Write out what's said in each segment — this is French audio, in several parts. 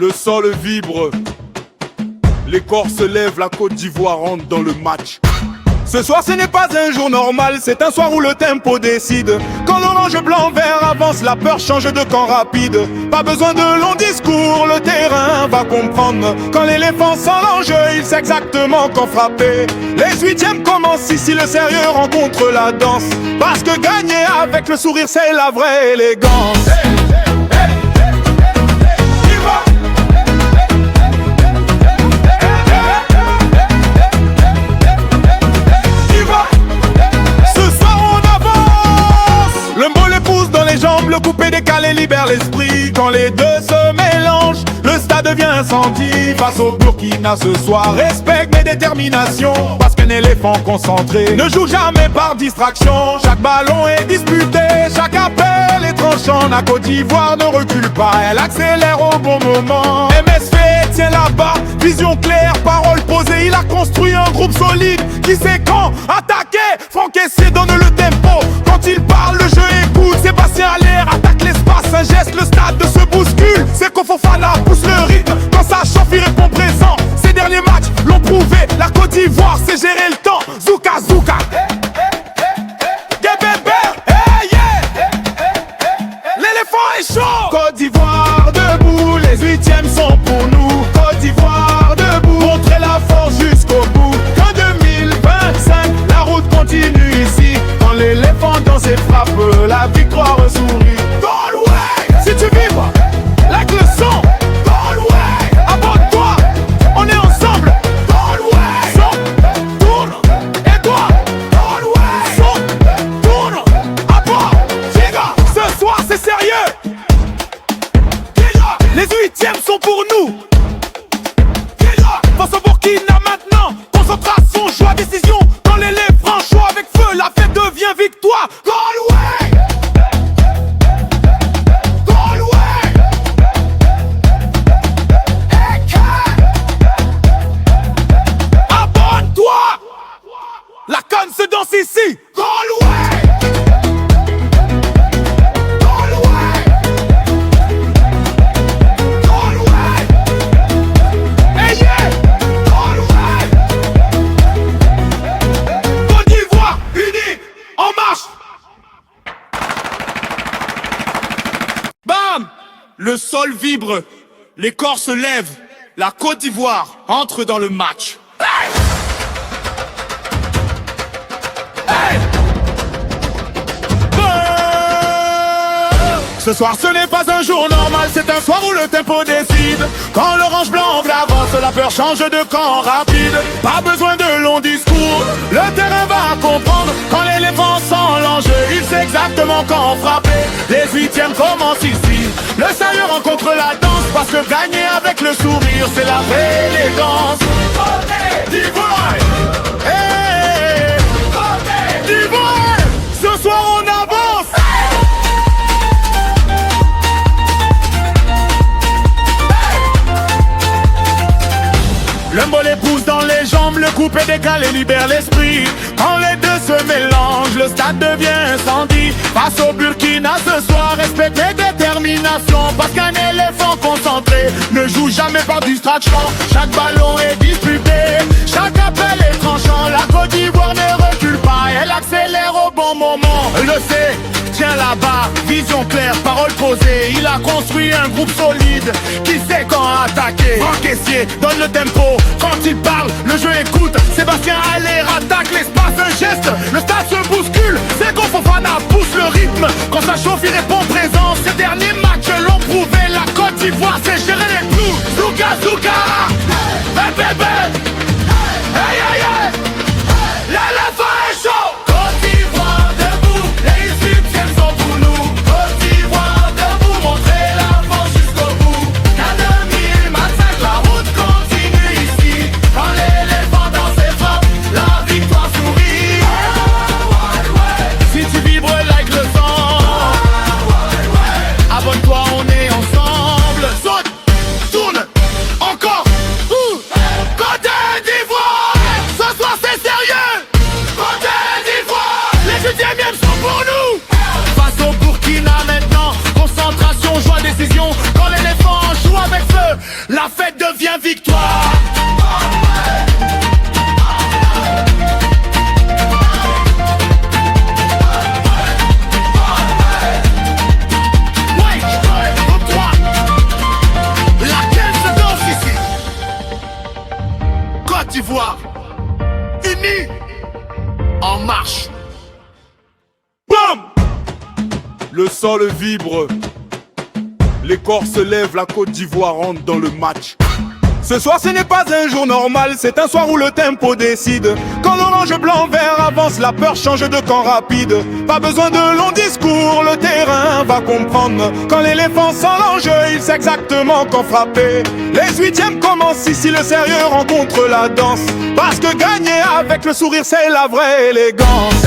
Le sol vibre, les corps se lèvent, la Côte d'Ivoire rentre dans le match. Ce soir ce n'est pas un jour normal, c'est un soir où le tempo décide. Quand l'orange blanc vert avance, la peur change de camp rapide. Pas besoin de longs discours, le terrain va comprendre. Quand l'éléphant sent l'enjeu, il sait exactement quand frapper. Les huitièmes commencent ici, le sérieux rencontre la danse. Parce que gagner avec le sourire c'est la vraie élégance. Le coupé décalé libère l'esprit. Quand les deux se mélangent, le stade devient incendie. Face au Burkina ce soir, respect mes déterminations. Parce qu'un éléphant concentré ne joue jamais par distraction. Chaque ballon est disputé, chaque appel est tranchant. La Côte d'Ivoire ne recule pas, elle accélère au bon moment. MSV tient la barre, vision claire, parole posée. Il a construit un groupe solide qui sait quand attaquer. Franck Essier donne le tempo. Quand il parle, le jeu écoute. Sébastien Allaire attaque l'espace, un geste, le stade se bouscule. C'est qu'au Fofana pousse le rythme, quand ça chauffe il répond présent. Ces derniers matchs l'ont prouvé, la Côte d'Ivoire sait gérer le temps. Zouka Zouka l'éléphant est chaud. Côte d'Ivoire debout, les huitièmes sont pour nous. Côte d'Ivoire debout, montrer la force jusqu'au bout. Qu'en 2025, la route continue ici. Quand l'éléphant danse et frappe, la victoire sourit. Galway, si tu vibres, like le son. Galway, abonne-toi, on est ensemble. Galway, son, tourne, et toi. Galway, son, tourne, à bord. Giga, ce soir c'est sérieux. Les huitièmes sont pour nous. Face au Burkina maintenant, concentration, choix, décision. Quand l'éléphant chaud avec feu, la fête devient victoire. Galway, Galway, abonne-toi. La canne se danse ici. Galway. Le sol vibre, les corps se lèvent, la Côte d'Ivoire entre dans le match. Hey! Hey! Ce soir ce n'est pas un jour normal, c'est un soir où le tempo décide. Quand l'orange blanc avance, la peur change de camp rapide. Pas besoin de longs discours, le terrain va comprendre. Quand l'éléphant sent l'enjeu, il sait exactement quand frapper. Les huitièmes commencent ici, le sérieux rencontre la danse. Parce que gagner avec le sourire, c'est la vraie élégance. Côte d'Ivoire, hey, Côte d'Ivoire, ce soir on avance. Le mollet pousse dans les jambes, le coupé décalé libère l'esprit. Quand les deux se mélangent, le stade devient incendie. Face au Burkina ce soir, respect et détermination. Parce qu'un éléphant concentré ne joue jamais par distraction. Chaque ballon est disputé, chaque appel est tranchant. La Côte d'Ivoire ne recule pas, elle accélère au bon moment. Le sait, tient la barre, vision claire, parole posée. Il a construit un groupe solide qui sait quand attaquer. Franck Essier donne le tempo. Quand il parle, le jeu écoute. Sébastien Allaire attaque l'espace, un geste, le stade se bouscule. C'est qu'au Fofana pousse le rythme, quand ça chauffe il répond présent. Ces derniers matchs l'ont prouvé, la Côte d'Ivoire sait gérer les clous. Zouka Zouka, hey bébé, hey hey hey, l'éléphant est chaud. Côte d'Ivoire debout, les huitièmes sont pour nous. Côte d'Ivoire debout, montrer la force jusqu'au bout. Qu'à 2025, la route continue ici. Quand l'éléphant dans ses frappes, la victoire sourit. Si tu vibres like le sang, abonne-toi, on est ensemble. Saute, tourne, encore. sol vibre, les corps se lèvent, la Côte d'Ivoire rentre dans le match. Ce soir ce n'est pas un jour normal, c'est un soir où le tempo décide. Quand l'orange blanc vert avance, la peur change de camp rapide. Pas besoin de longs discours, le terrain va comprendre. Quand l'éléphant sent l'enjeu, il sait exactement quand frapper. Les huitièmes commencent ici, le sérieux rencontre la danse. Parce que gagner avec le sourire c'est la vraie élégance.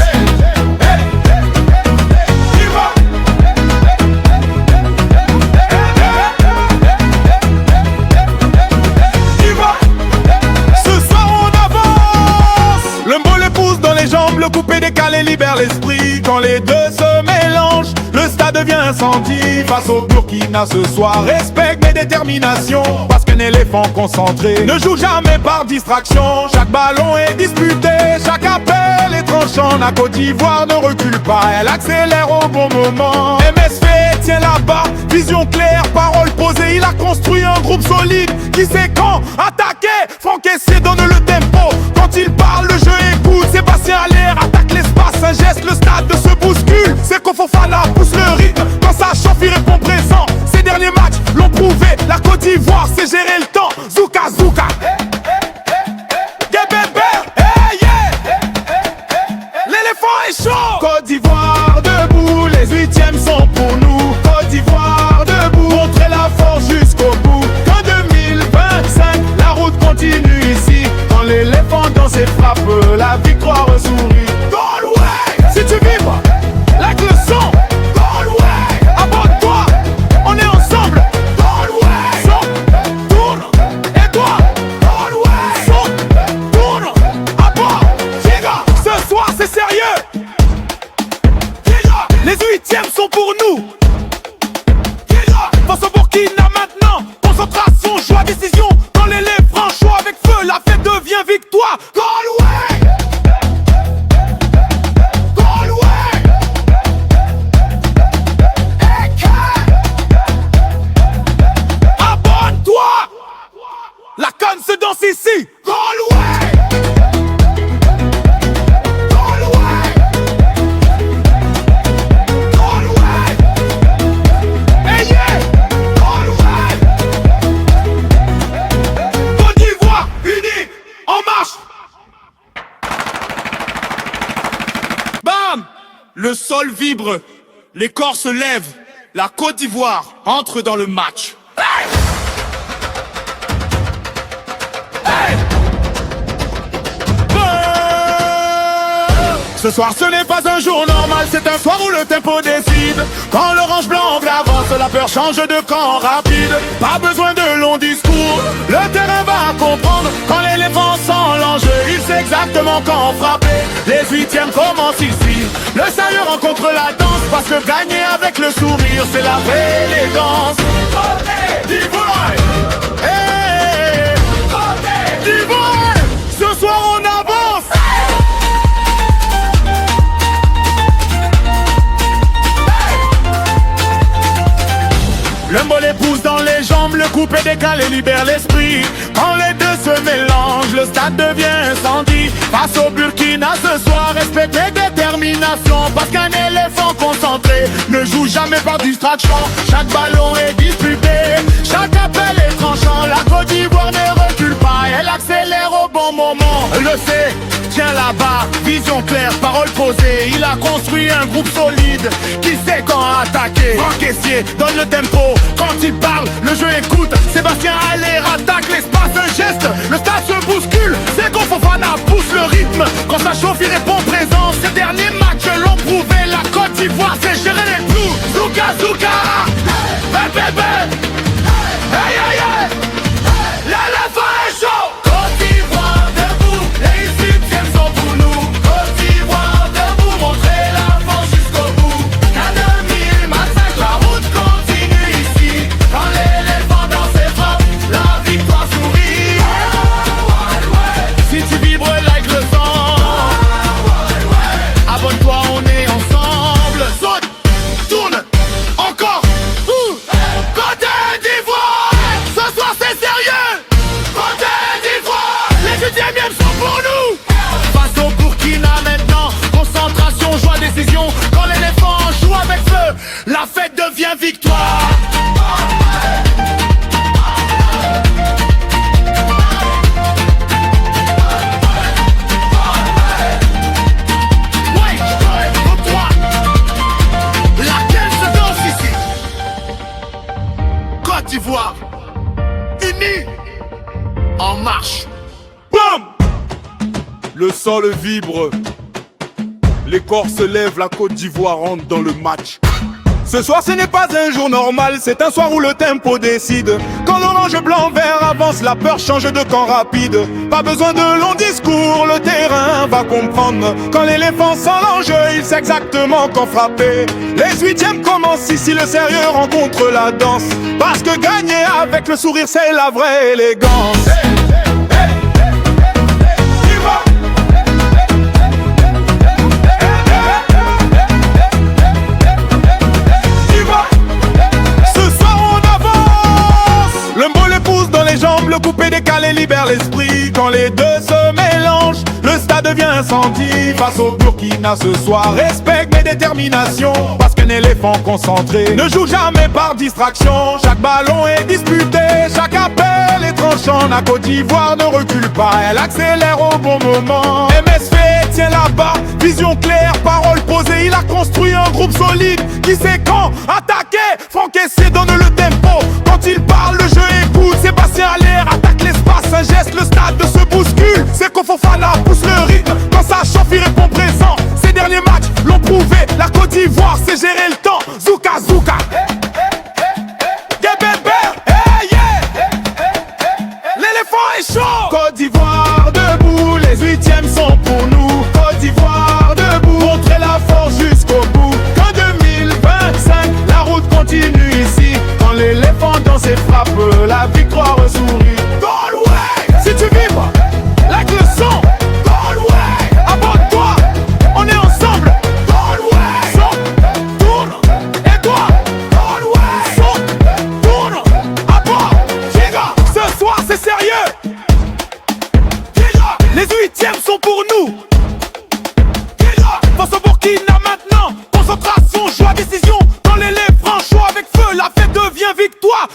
Le coupé décalé libère l'esprit. Quand les deux se mélangent, le stade devient incendie. Face au Burkina ce soir, respect mais détermination. Parce qu'un éléphant concentré ne joue jamais par distraction. Chaque ballon est disputé, chaque appel est tranchant. La Côte d'Ivoire ne recule pas, elle accélère au bon moment. MSV tient la barre, vision claire, parole posée. Il a construit un groupe solide qui sait quand attaquer. Franck Essier donne le tempo. Quand il parle, le jeu écoute. Sébastien Allaire attaque l'espace, un geste, le stade se bouscule. C'est qu'au Fofana pousse le rythme, quand ça chauffe il répond présent. Ces derniers matchs l'ont prouvé, la Côte d'Ivoire sait gérer le temps. Zouka Zouka l'éléphant est chaud. Côte d'Ivoire debout, les huitièmes sont pour nous. Côte d'Ivoire debout, montrer la force jusqu'au bout. Qu'en 2025, la route continue ici. Quand l'éléphant danse et frappe, la victoire sourit. Galway, si tu vibres, like le son. Galway, abonne-toi, on est ensemble. Galway, son, tourne, et toi. Galway, son, tourne, à bord. Ce soir c'est sérieux. Les huitièmes sont pour nous. Face au Burkina maintenant, concentration, choix, décision. Quand l'éléphant chaud avec feu, la fête devient victoire. Galway, Galway, abonne-toi. La conne se danse ici. Galway, le sol vibre, les corps se lèvent, la Côte d'Ivoire entre dans le match. Hey! Hey! Ce soir ce n'est pas un jour normal, c'est un soir où le tempo décide. Quand l'orange blanc avance, la peur change de camp rapide. Pas besoin de longs discours, le terrain va comprendre. Quand l'éléphant sent l'enjeu, il sait exactement quand frapper. Les huitièmes commencent ici, le sérieux rencontre la danse. Parce que gagner avec le sourire, c'est la vraie élégance. Côte d'Ivoire, hey, Côte d'Ivoire, ce soir on avance. Le mollet pousse dans les jambes, le coupé décalé libère l'esprit. Quand les deux se mélangent, le stade devient incendie. Face au Burkina ce soir, respect et détermination. Parce qu'un éléphant concentré ne joue jamais par distraction. Chaque ballon est disputé, chaque appel est tranchant. La Côte d'Ivoire ne recule pas, elle accélère au bon moment. Le sait, tient là-bas, vision claire, parole posée. Il a construit un groupe solide qui sait quand attaquer. Franck Essier donne le tempo, quand il parle, le jeu écoute. Sébastien Allaire attaque l'espace, un geste, le stade se bouscule. C'est qu'on Fofana pousse le rythme, quand ça chauffe il répond présent. Ces derniers matchs l'ont prouvé, la Côte d'Ivoire sait gérer les clous. Zouka Zouka, hey bébé, hey hey hey, l'éléphant est chaud. Côte d'Ivoire debout, les huitièmes sont pour nous. Côte d'Ivoire debout, montrer la force jusqu'au bout. Qu'à 2025, la route continue ici. Quand l'éléphant dans ses frappes, la victoire sourit. Si tu vibres like le sang, abonne-toi, on est ensemble. Saute, tourne, encore. Côte d'Ivoire, Côte d'Ivoire, unis, en marche. Bam! Le sol vibre, les corps se lèvent, la Côte d'Ivoire entre dans le match. Ce soir ce n'est pas un jour normal, c'est un soir où le tempo décide. Quand l'orange blanc vert avance, la peur change de camp rapide. Pas besoin de longs discours, le terrain va comprendre. Quand l'éléphant sent l'enjeu, il sait exactement quand frapper. Les huitièmes commencent ici, le sérieux rencontre la danse. Parce que gagner avec le sourire c'est la vraie élégance. Le coupé décalé libère l'esprit. Quand les deux se mélangent, le stade devient incendie. Face au Burkina ce soir, respect mais détermination. Parce qu'un éléphant concentré ne joue jamais par distraction. Chaque ballon est disputé, chaque appel est tranchant. La Côte d'Ivoire ne recule pas, elle accélère au bon moment. MSV tient la barre, vision claire, parole posée. Il a construit un groupe solide qui sait quand attaquer. Franck Essé donne le tempo, quand il parle le jeu écoute. Sébastien Allaire attaque l'espace, un geste, le stade se bouscule. C'est qu'au Fofana pousse le rythme, quand ça chauffe il répond présent. Ces derniers matchs l'ont prouvé, la Côte d'Ivoire sait gérer le temps. Zouka Zouka, l'éléphant est chaud. Côte d'Ivoire debout, les huitièmes sont pour nous. Côte d'Ivoire debout, montrer la force jusqu'au bout. Qu'en 2025, la route continue ici. Quand l'éléphant danse et frappe, la victoire sourit. Galway, si tu vibres, like le son. Galway, abonne-toi, on est ensemble. Galway, son, tourne, et toi. Galway, son, tourne, à bord. Giga, ce soir c'est sérieux. Giga, les huitièmes sont pour nous. Giga, face au Burkina maintenant. Concentration, choix, décision. Dans l'éléphant, chaud avec feu, la fête devient victoire.